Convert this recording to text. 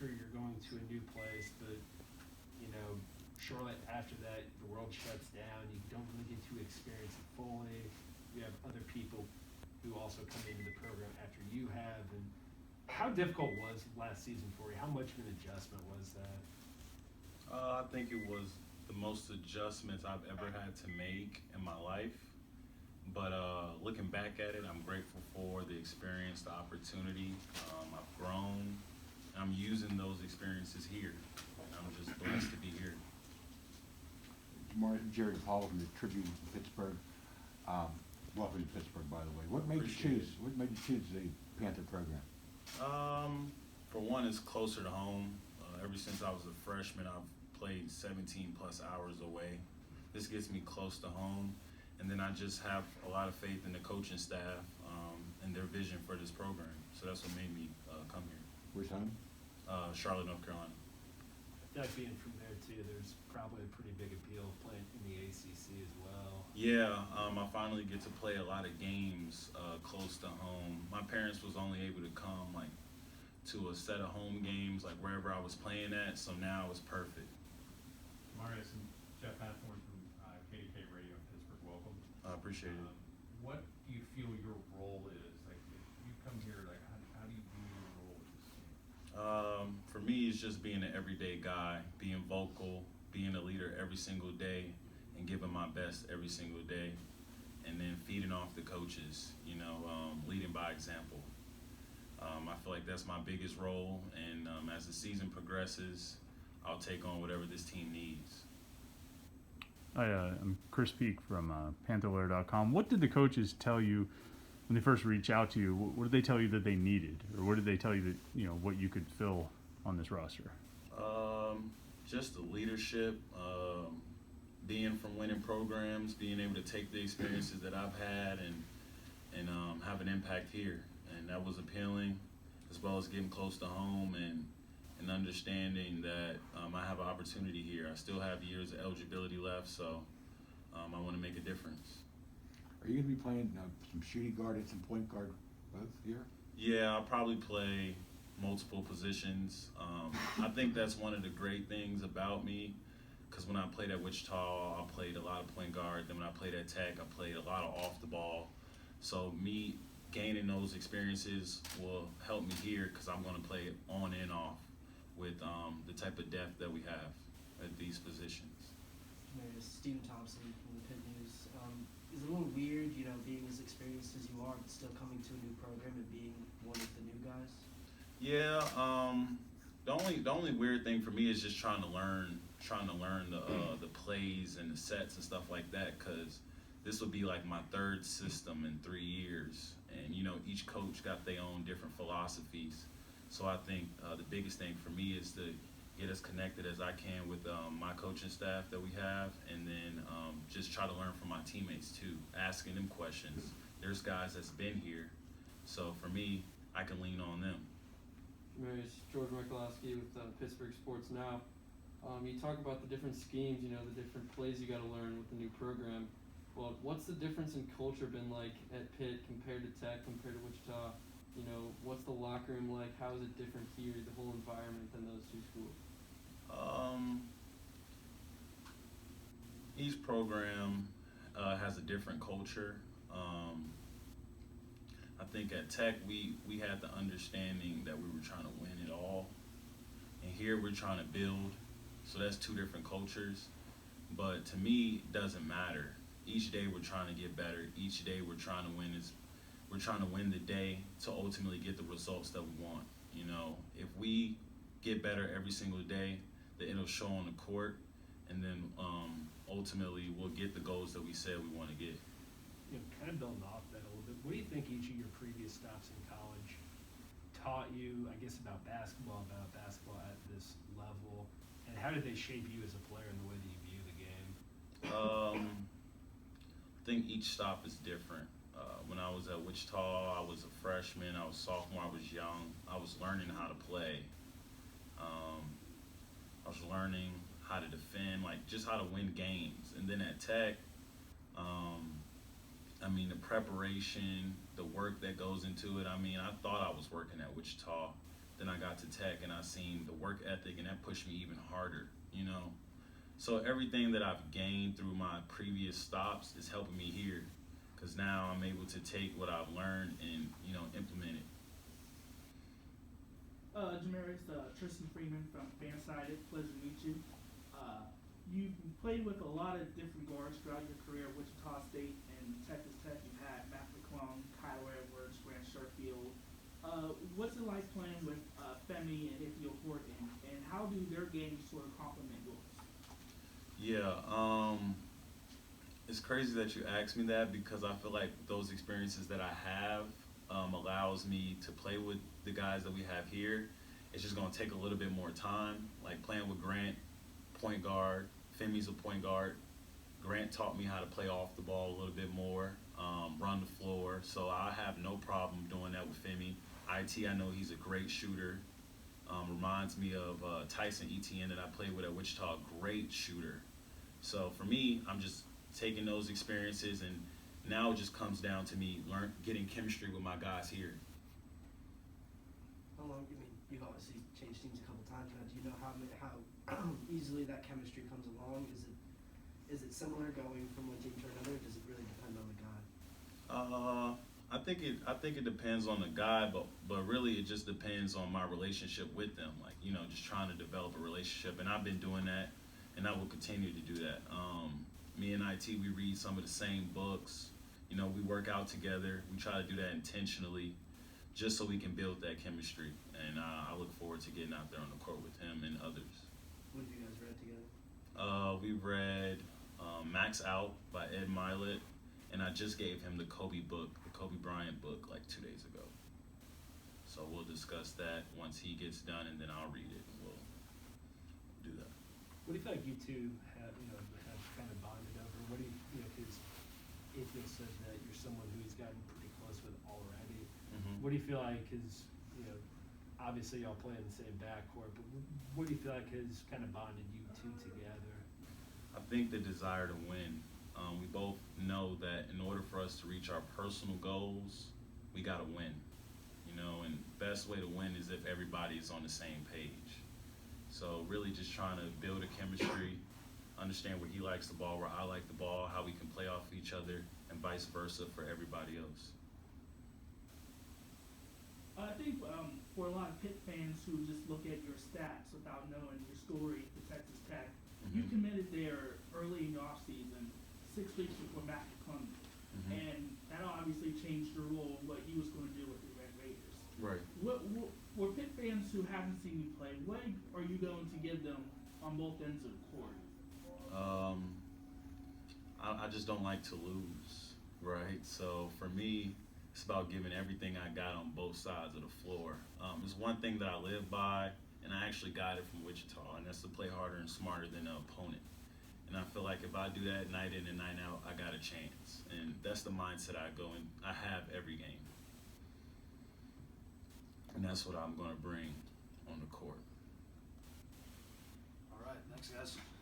after you're going to a new place, but shortly after that, the world shuts down. You don't really get to experience it fully. You have other people who also come into the program after you have. And how difficult was last season for you? How much of an adjustment was that? I think it was the most adjustments I've ever had to make in my life. But looking back at it, I'm grateful for the experience, the opportunity. I've grown. I'm using those experiences here. And I'm just blessed to be here. Jerry Paul from the Tribune in Pittsburgh. Welcome to Pittsburgh, by the way. What made you choose the Panther program? For one, it's closer to home. Ever since I was a freshman, I've played 17 plus hours away. This gets me close to home, and then I just have a lot of faith in the coaching staff and their vision for this program. So that's what made me come here. Where's home? Charlotte, North Carolina. That being from there too, there's probably a pretty big appeal of playing in the ACC as well. Yeah, I finally get to play a lot of games close to home. My parents was only able to come to a set of home games wherever I was playing at, so now it's perfect. Jamarius and Jeff Hathorn from KDK Radio in Pittsburgh, welcome. I appreciate it. What do you feel your role is? If you come here, how do you view your role with this team? For me, it's just being an everyday guy, being vocal, being a leader every single day, and giving my best every single day, and then feeding off the coaches, leading by example. I feel like that's my biggest role, and as the season progresses, I'll take on whatever this team needs. Hi, I'm Chris Peak from Panther-Lair.com. What did the coaches tell you when they first reached out to you? What did they tell you that they needed, or what did they tell you that what you could fill on this roster? Just the leadership, being from winning programs, being able to take the experiences that I've had and have an impact here, and that was appealing, as well as getting close to home and understanding that I have an opportunity here. I still have years of eligibility left, so I want to make a difference. Are you going to be playing some shooting guard and some point guard both here? Yeah, I'll probably play multiple positions. I think that's one of the great things about me, because when I played at Wichita, I played a lot of point guard. Then when I played at Tech, I played a lot of off the ball. So me gaining those experiences will help me here, because I'm going to play it on and off with the type of depth that we have at these positions. Stephen Thompson from the Pitt News. Is it a little weird, being as experienced as you are, but still coming to a new program and being one of the new guys? Yeah, the only weird thing for me is just trying to learn the plays and the sets and stuff like that, because this will be like my third system in 3 years, and each coach got their own different philosophies. So I think the biggest thing for me is to get as connected as I can with my coaching staff that we have, and then just try to learn from my teammates too, asking them questions. There's guys that's been here, so for me, I can lean on them. Jamarius, George Michalowski with Pittsburgh Sports Now. You talk about the different schemes, the different plays you got to learn with the new program. Well, what's the difference in culture been like at Pitt compared to Tech, compared to Wichita? What's the locker room like? How is it different here, the whole environment, than those two schools? Each program has a different culture. I think at Tech we had the understanding that we were trying to win it all, and here we're trying to build. So that's two different cultures. But to me, it doesn't matter. Each day we're trying to get better. Each day we're trying to win. We're trying to win the day to ultimately get the results that we want. If we get better every single day, then it'll show on the court, and then ultimately we'll get the goals that we said we want to get. Kind of building off that a little bit, what do you think each of your previous stops in college taught you, I guess, about basketball at this level, and how did they shape you as a player in the way that you view the game? I think each stop is different. When I was at Wichita, I was a freshman, I was sophomore, I was young. I was learning how to play. I was learning how to defend, just how to win games. And then at Tech, the preparation, the work that goes into it. I thought I was working at Wichita. then I got to Tech and I seen the work ethic, and that pushed me even harder, you know. So everything that I've gained through my previous stops is helping me here, because now I'm able to take what I've learned and, you know, implement it. Jamarius, Tristan Freeman from Fansided. Pleasure to meet you. You've played with a lot of different guards throughout your career, Wichita State and Texas Tech. You've had Matt McClung, Kyler Edwards, Grant Sherfield. What's it like playing with Femi and Ithiel Horton, and how do their games sort of complement yours? Yeah, it's crazy that you asked me that, because I feel like those experiences that I have allows me to play with the guys that we have here. It's just gonna take a little bit more time. Like playing with Grant, point guard. Femi's a point guard. Grant taught me how to play off the ball a little bit more, run the floor. So I have no problem doing that with Femi. IT, I know he's a great shooter. Reminds me of Tyson Etienne that I played with at Wichita, great shooter. So for me, I'm just taking those experiences, and now it just comes down to me getting chemistry with my guys here. How long? I mean, you've obviously changed teams a couple times now. Do you know how easily that chemistry comes along? Is it similar going from one team to another? Or does it really depend on the guy? I think it depends on the guy, but really it just depends on my relationship with them. Like, you know, just trying to develop a relationship, and I've been doing that, and I will continue to do that. Me and IT, we read some of the same books. You know, we work out together. We try to do that intentionally, just so we can build that chemistry. And I look forward to getting out there on the court with him and others. What have you guys read together? We read Max Out by Ed Milet, and I just gave him the Kobe Bryant book, like 2 days ago. So we'll discuss that once he gets done, and then I'll read it. We'll do that. What do you feel like you two have kind of bonded over? What do you know, because Ithiel said that you're someone who he's gotten pretty close with already. Mm-hmm. What do you feel like is, you know, obviously y'all play in the same backcourt, but what do you feel like has kind of bonded you two together? I think the desire to win. We both know that in order for us to reach our personal goals, we got to win. You know, and best way to win is if everybody is on the same page. So really just trying to build a chemistry, understand where he likes the ball, where I like the ball, how we can play off each other, and vice versa for everybody else. I think for a lot of Pitt fans who just look at your stats without knowing your story to Texas Tech, you committed there early in the offseason, 6 weeks before Matt McClung, and that obviously changed your role, what he was going to do with the Red Raiders. Right. What for Pitt fans who haven't seen you play, what are you going to give them on both ends of the court? I just don't like to lose, right? So for me, it's about giving everything I got on both sides of the floor. There's one thing that I live by, and I actually got it from Wichita, and that's to play harder and smarter than the opponent. And I feel like if I do that night in and night out, I got a chance. And that's the mindset I go in. I have every game. And that's what I'm going to bring on the court. All right, next guys.